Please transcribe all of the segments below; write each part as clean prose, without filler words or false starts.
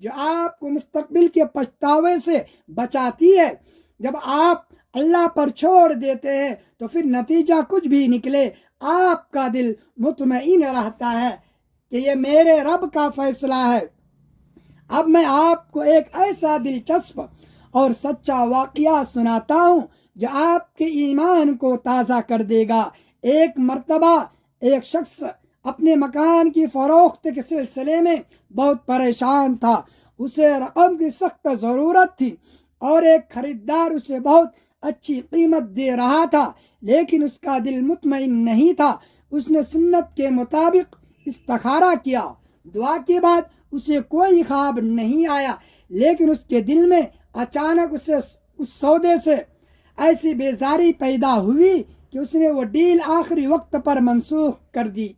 جو آپ کو مستقبل کے پچھتاوے سے بچاتی ہے۔ جب آپ اللہ پر چھوڑ دیتے ہیں تو پھر نتیجہ کچھ بھی نکلے، آپ کا دل مطمئن رہتا ہے کہ یہ میرے رب کا فیصلہ ہے۔ اب میں آپ کو ایک ایسا دلچسپ اور سچا واقعہ سناتا ہوں جو آپ کے ایمان کو تازہ کر دے گا۔ ایک مرتبہ ایک شخص اپنے مکان کی فروخت کے سلسلے میں بہت پریشان تھا۔ اسے رقم کی سخت ضرورت تھی اور ایک خریدار اسے بہت اچھی قیمت دے رہا تھا، لیکن اس کا دل مطمئن نہیں تھا۔ اس نے سنت کے مطابق استخارہ کیا۔ دعا کے بعد اسے کوئی خواب نہیں آیا، لیکن اس کے دل میں اچانک اسے اس سودے سے ایسی بیزاری پیدا ہوئی کہ اس نے وہ ڈیل آخری وقت پر منسوخ کر دی۔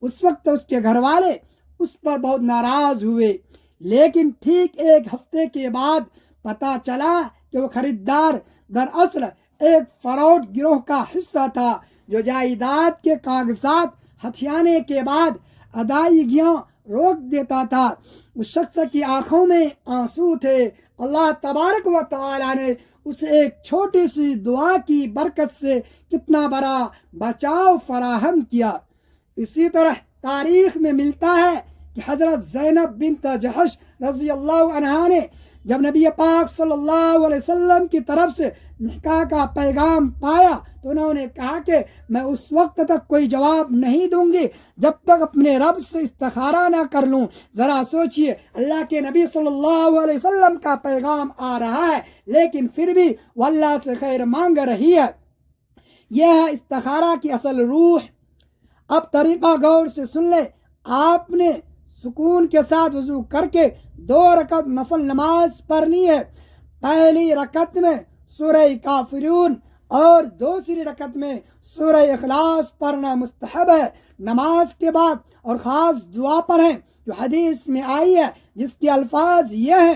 اس وقت اس کے گھر والے اس پر بہت ناراض ہوئے، لیکن ٹھیک ایک ہفتے کے بعد پتہ چلا کہ وہ خریدار دراصل ایک فراڈ گروہ کا حصہ تھا جو جائیداد کے کاغذات ہتھیانے کے بعد ادائیگیاں روک دیتا تھا۔ اس شخص کی آنکھوں میں آنسو تھے۔ اللہ تبارک و تعالی نے اسے ایک چھوٹی سی دعا کی برکت سے کتنا بڑا بچاؤ فراہم کیا۔ اسی طرح تاریخ میں ملتا ہے کہ حضرت زینب بنت جحش رضی اللہ عنہا نے جب نبی پاک صلی اللہ علیہ وسلم کی طرف سے نکاح کا پیغام پایا تو انہوں نے کہا کہ میں اس وقت تک کوئی جواب نہیں دوں گی جب تک اپنے رب سے استخارہ نہ کر لوں۔ ذرا سوچئے، اللہ کے نبی صلی اللہ علیہ وسلم کا پیغام آ رہا ہے، لیکن پھر بھی وہ اللہ سے خیر مانگ رہی ہے۔ یہ ہے استخارہ کی اصل روح۔ اب طریقہ غور سے سن لیں۔ آپ نے سکون کے ساتھ وضو کر کے 2 رکعت نفل نماز پڑھنی ہے۔ پہلی رکعت میں سورہ کافرون اور دوسری رکعت میں سورہ اخلاص پڑھنا مستحب ہے۔ نماز کے بعد اور خاص دعا پڑھیں جو حدیث میں آئی ہے، جس کے الفاظ یہ ہیں: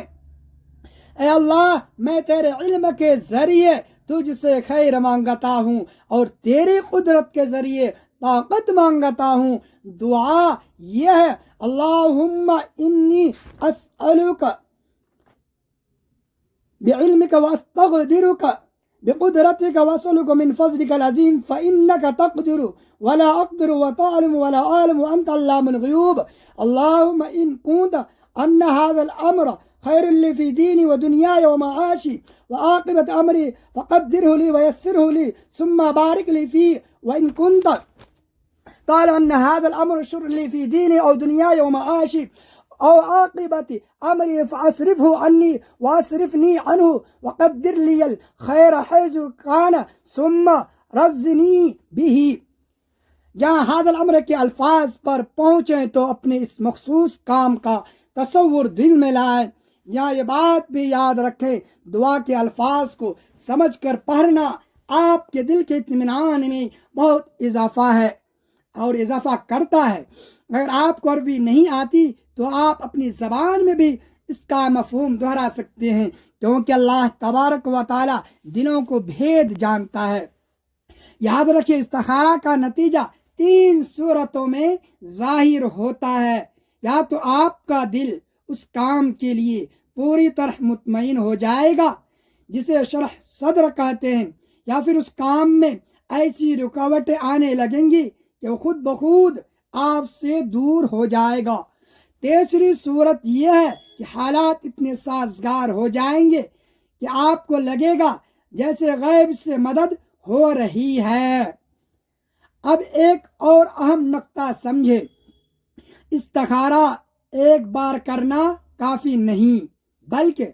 اے اللہ، میں تیرے علم کے ذریعے تجھ سے خیر مانگتا ہوں اور تیری قدرت کے ذریعے طاقت مانگتا ہوں۔ دعا یہ ہے: اللہم انی اسألک بعلمک واستقدرک بقدرتک واسألک من فضلک العظیم فإنک تقدر ولا اقدر وتعلم ولا اعلم وانت علام الغیوب۔ اللہم ان کنت ان هذا الامر خیر لی فی دینی ودنیای ومعاشی وعاقبت امری فقدره لی ویسره لی ثم بارک لی فی، وان کنت قال ان هذا الامر شر لي في ديني او دنياي ومعاشي او عاقبة امري فاصرفه عني واصرفني عنه وقدر لي الخير حيث كان ثم رزني به۔ جہاں هذا الامر کے الفاظ پر پہنچیں تو اپنے اس مخصوص کام کا تصور دل میں لائیں۔ یہاں یہ بات بھی یاد رکھیں، دعا کے الفاظ کو سمجھ کر پڑھنا آپ کے دل کے اطمینان میں بہت اضافہ ہے اور اضافہ کرتا ہے۔ اگر آپ کو عربی نہیں آتی تو آپ اپنی زبان میں بھی اس کا مفہوم دہرا سکتے ہیں، کیونکہ اللہ تبارک و تعالی دلوں کو بھید جانتا ہے۔ یاد رکھیے، استخارہ کا نتیجہ 3 صورتوں میں ظاہر ہوتا ہے۔ یا تو آپ کا دل اس کام کے لیے پوری طرح مطمئن ہو جائے گا جسے شرح صدر کہتے ہیں، یا پھر اس کام میں ایسی رکاوٹیں آنے لگیں گی کہ وہ خود بخود آپ سے دور ہو جائے گا۔ تیسری صورت یہ ہے کہ حالات اتنے سازگار ہو جائیں گے کہ آپ کو لگے گا جیسے غیب سے مدد ہو رہی ہے۔ اب ایک اور اہم نقطہ سمجھے، استخارہ ایک بار کرنا کافی نہیں، بلکہ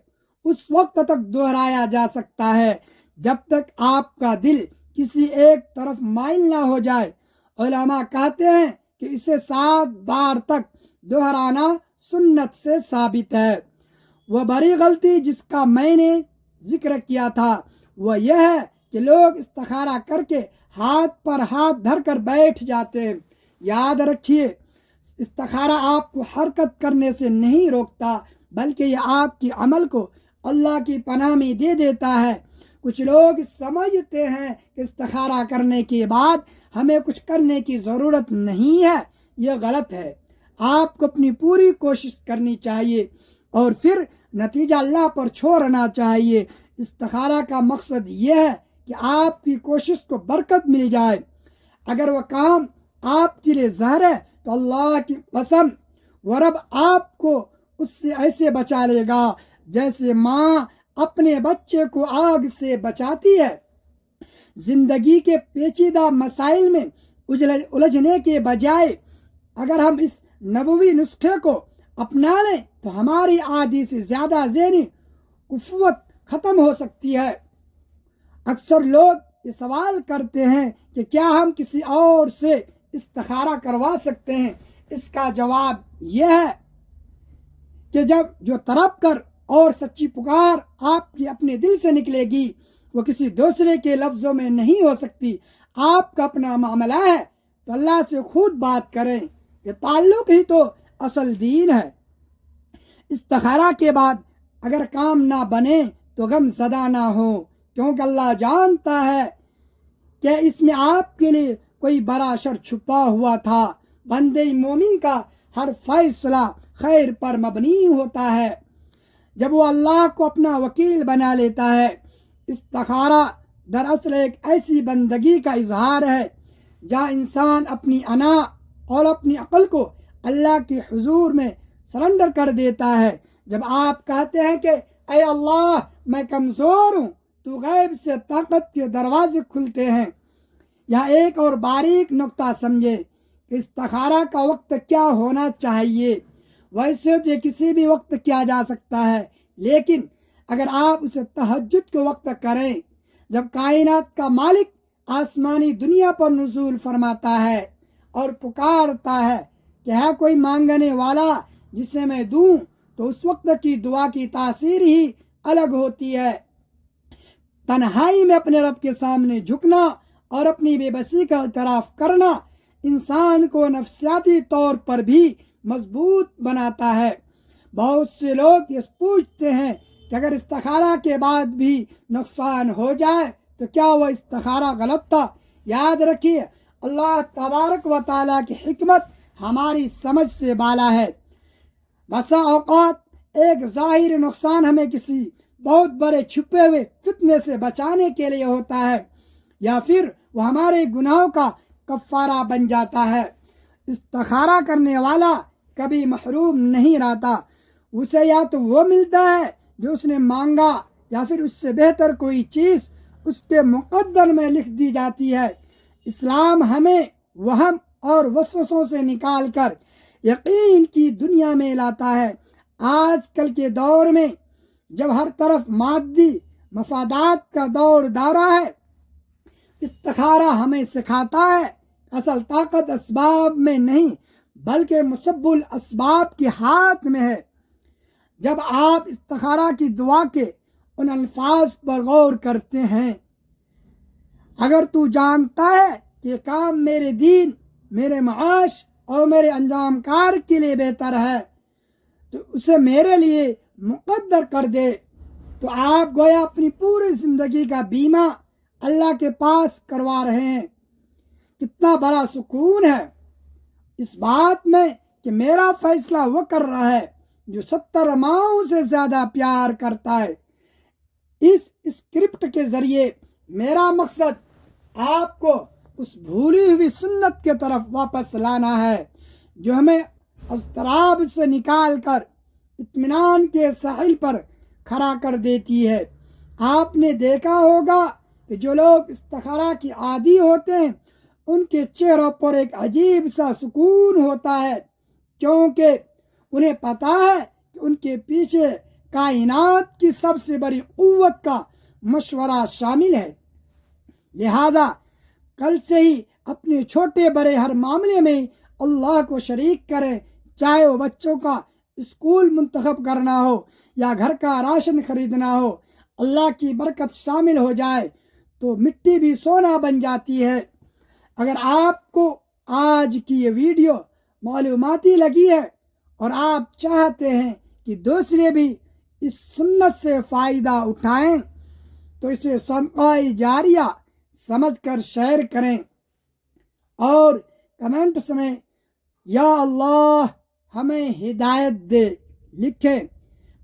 اس وقت تک دہرایا جا سکتا ہے جب تک آپ کا دل کسی ایک طرف مائل نہ ہو جائے۔ علماء کہتے ہیں کہ اسے 7 بار تک دہرانا سنت سے ثابت ہے۔ وہ بڑی غلطی جس کا میں نے ذکر کیا تھا وہ یہ ہے کہ لوگ استخارہ کر کے ہاتھ پر ہاتھ دھر کر بیٹھ جاتے ہیں۔ یاد رکھیے، استخارہ آپ کو حرکت کرنے سے نہیں روکتا، بلکہ یہ آپ کی عمل کو اللہ کی پناہ میں دے دیتا ہے۔ کچھ لوگ سمجھتے ہیں کہ استخارہ کرنے کے بعد ہمیں کچھ کرنے کی ضرورت نہیں ہے۔ یہ غلط ہے۔ آپ کو اپنی پوری کوشش کرنی چاہیے اور پھر نتیجہ اللہ پر چھوڑنا چاہیے۔ استخارہ کا مقصد یہ ہے کہ آپ کی کوشش کو برکت مل جائے۔ اگر وہ کام آپ کے لیے زہر ہے تو اللہ کی قسم وہ رب آپ کو اس سے ایسے بچا لے گا جیسے ماں اپنے بچے کو آگ سے بچاتی ہے۔ زندگی کے پیچیدہ مسائل میں الجھنے کے بجائے اگر ہم اس نبوی نسخے کو اپنا لیں تو ہماری آدھی سے زیادہ ذہنی قوت ختم ہو سکتی ہے۔ اکثر لوگ یہ سوال کرتے ہیں کہ کیا ہم کسی اور سے استخارہ کروا سکتے ہیں؟ اس کا جواب یہ ہے کہ جو طرب کر اور سچی پکار آپ کی اپنے دل سے نکلے گی وہ کسی دوسرے کے لفظوں میں نہیں ہو سکتی۔ آپ کا اپنا معاملہ ہے تو اللہ سے خود بات کریں، یہ تعلق ہی تو اصل دین ہے۔ استخارہ کے بعد اگر کام نہ بنے تو غم زدہ نہ ہو، کیونکہ اللہ جانتا ہے کہ اس میں آپ کے لیے کوئی بڑا شر چھپا ہوا تھا۔ بندے مومن کا ہر فیصلہ خیر پر مبنی ہوتا ہے جب وہ اللہ کو اپنا وکیل بنا لیتا ہے۔ استخارہ دراصل ایک ایسی بندگی کا اظہار ہے جہاں انسان اپنی انا اور اپنی عقل کو اللہ کے حضور میں سرنڈر کر دیتا ہے۔ جب آپ کہتے ہیں کہ اے اللہ میں کمزور ہوں تو غیب سے طاقت کے دروازے کھلتے ہیں۔ یہاں ایک اور باریک نقطہ سمجھے کہ استخارہ کا وقت کیا ہونا چاہیے۔ ویسے تو یہ کسی بھی وقت کیا جا سکتا ہے، لیکن اگر آپ اسے تہجد کے وقت کریں جب کائنات کا مالک آسمانی دنیا پر نزول فرماتا ہے اور پکارتا ہے کہ ہے کوئی مانگنے والا جسے میں دوں، تو اس وقت کی دعا کی تاثیر ہی الگ ہوتی ہے۔ تنہائی میں اپنے رب کے سامنے جھکنا اور اپنی بے بسی کا اعتراف کرنا انسان کو نفسیاتی طور پر بھی مضبوط بناتا ہے۔ بہت سے لوگ یہ پوچھتے ہیں کہ اگر استخارہ کے بعد بھی نقصان ہو جائے تو کیا وہ استخارہ غلط تھا؟ یاد رکھیے اللہ تبارک و تعالیٰ کی حکمت ہماری سمجھ سے بالا ہے۔ بسا اوقات ایک ظاہری نقصان ہمیں کسی بہت بڑے چھپے ہوئے فتنے سے بچانے کے لیے ہوتا ہے، یا پھر وہ ہمارے گناہوں کا کفارہ بن جاتا ہے۔ استخارہ کرنے والا کبھی محروم نہیں رہتا، اسے یا تو وہ ملتا ہے جو اس نے مانگا یا پھر اس سے بہتر کوئی چیز اس کے مقدر میں لکھ دی جاتی ہے۔ اسلام ہمیں وہم اور وسوسوں سے نکال کر یقین کی دنیا میں لاتا ہے۔ آج کل کے دور میں جب ہر طرف مادی مفادات کا دور دورہ ہے، استخارہ ہمیں سکھاتا ہے اصل طاقت اسباب میں نہیں بلکہ مسبب الاسباب کے ہاتھ میں ہے۔ جب آپ استخارہ کی دعا کے ان الفاظ پر غور کرتے ہیں، اگر تو جانتا ہے کہ یہ کام میرے دین، میرے معاش اور میرے انجام کار کے لیے بہتر ہے تو اسے میرے لیے مقدر کر دے، تو آپ گویا اپنی پوری زندگی کا بیمہ اللہ کے پاس کروا رہے ہیں۔ کتنا بڑا سکون ہے اس بات میں کہ میرا فیصلہ وہ کر رہا ہے جو 70 ماؤں سے زیادہ پیار کرتا ہے۔ اس اسکرپٹ کے ذریعے میرا مقصد آپ کو اس بھولی ہوئی سنت کے طرف واپس لانا ہے جو ہمیں اضطراب سے نکال کر اطمینان کے ساحل پر کھڑا کر دیتی ہے۔ آپ نے دیکھا ہوگا کہ جو لوگ استخارہ کی عادی ہوتے ہیں ان کے چہروں پر ایک عجیب سا سکون ہوتا ہے، کیونکہ انہیں پتہ ہے کہ ان کے پیچھے کائنات کی سب سے بڑی قوت کا مشورہ شامل ہے۔ لہذا کل سے ہی اپنے چھوٹے بڑے ہر معاملے میں اللہ کو شریک کریں، چاہے وہ بچوں کا اسکول منتخب کرنا ہو یا گھر کا راشن خریدنا ہو۔ اللہ کی برکت شامل ہو جائے تو مٹی بھی سونا بن جاتی ہے۔ اگر آپ کو آج کی یہ ویڈیو معلوماتی لگی ہے اور آپ چاہتے ہیں کہ دوسرے بھی اس سنت سے فائدہ اٹھائیں تو اسے صدقہ جاریہ سمجھ کر شیئر کریں اور کمنٹس میں یا اللہ ہمیں ہدایت دے لکھیں۔